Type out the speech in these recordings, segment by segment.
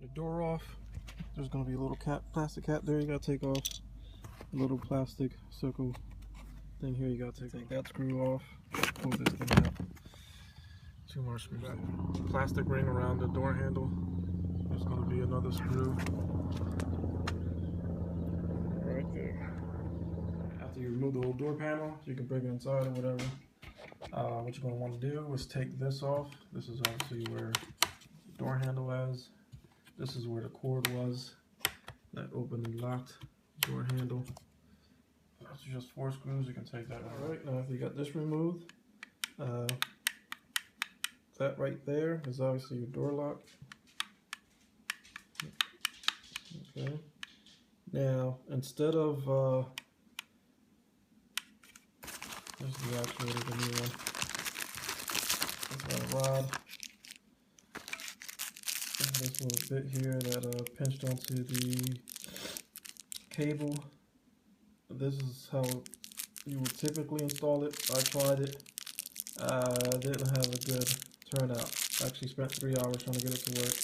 the door off. There's going to be a little plastic cap there you got to take off. A little plastic circle thing here you got to take that screw off. Pull this thing out. 2 more screws. Plastic ring around the door handle. There's going to be another screw right there. After you remove the whole door panel, you can bring it inside or whatever. What you're going to want to do is take this off. This is obviously where the door handle is. This is where the cord was that opened and locked the door handle. That's just 4 screws. You can take that out. Alright, now if you got this removed, that right there is obviously your door lock. Okay. Now, instead of this is the actuator, the new one. It's got a rod. And this little bit here that pinched onto the cable. This is how you would typically install it. I tried it. Didn't have a good turnout. Actually spent 3 hours trying to get it to work.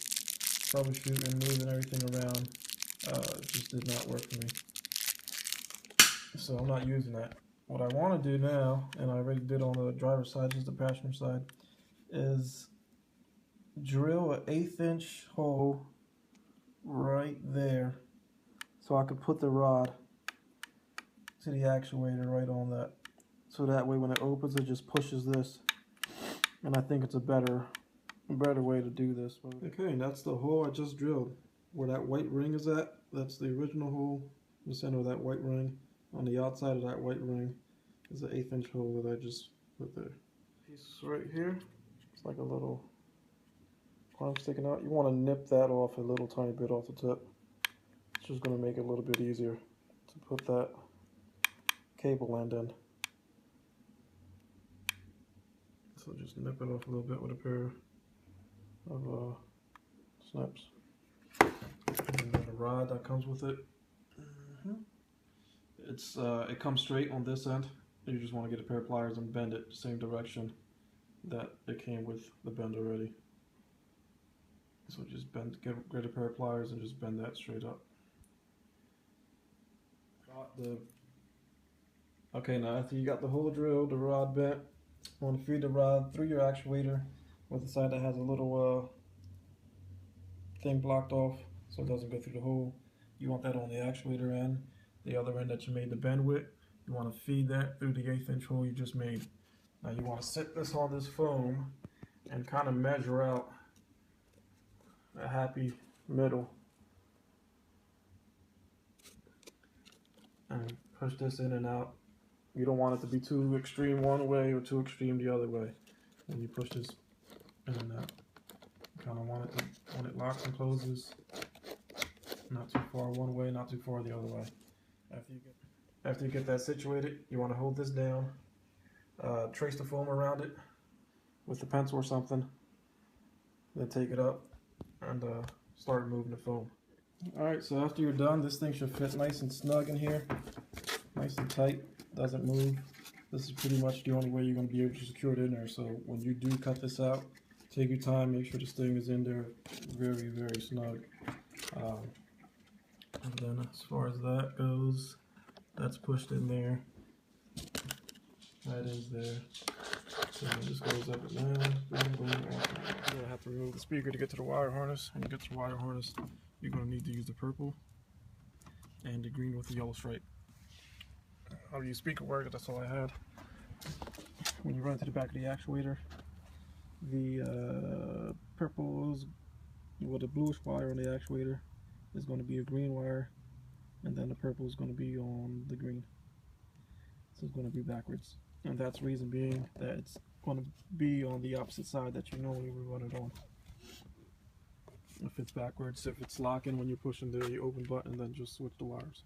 Troubleshooting, moving everything around. It just did not work for me. So I'm not using that. What I want to do now, and I already did on the driver's side, just the passenger side, is drill an 1/8 inch hole right there so I could put the rod to the actuator right on that. So that way when it opens, it just pushes this. And I think it's a better way to do this. Okay, and that's the hole I just drilled. Where that white ring is at, that's the original hole. In the center of that white ring. On the outside of that white ring is an 1/8 inch hole that I just put there. Piece right here, it's like a little arm sticking out. You want to nip that off a little tiny bit off the tip. It's just going to make it a little bit easier to put that cable end in. So just nip it off a little bit with a pair of snips. And then the rod that comes with it. It comes straight on this end. You just want to get a pair of pliers and bend it the same direction that it came with the bend already. So just get a pair of pliers and just bend that straight up. Okay, now after you got the hole drilled, the rod bent, you want to feed the rod through your actuator with the side that has a little thing blocked off so it doesn't go through the hole. You want that on the actuator end. The other end that you made the bend with, you want to feed that through the 1/8 inch hole you just made. Now you want to sit this on this foam and kind of measure out a happy middle. And push this in and out. You don't want it to be too extreme one way or too extreme the other way. When you push this in and out, you kind of want it to, when it locks and closes, not too far one way, not too far the other way. After you get that situated, you want to hold this down, trace the foam around it with a pencil or something, then take it up and start removing the foam. Alright, so after you're done, this thing should fit nice and snug in here, nice and tight, doesn't move. This is pretty much the only way you're going to be able to secure it in there, so when you do cut this out, take your time, make sure this thing is in there very, very snug. And then as far as that goes, that's pushed in there. That is there. So it just goes up and down. Boom, boom, you're gonna have to remove the speaker to get to the wire harness. When you get to the wire harness, you're gonna need to use the purple and the green with the yellow stripe. I'll use speaker wire, that's all I had. When you run to the back of the actuator, the purple is with the bluish wire on the actuator is going to be a green wire, and then the purple is going to be on the green. So it's going to be backwards, and that's the reason being that it's going to be on the opposite side that you normally would run it on. If it's backwards, if it's locking when you're pushing the open button, then just switch the wires.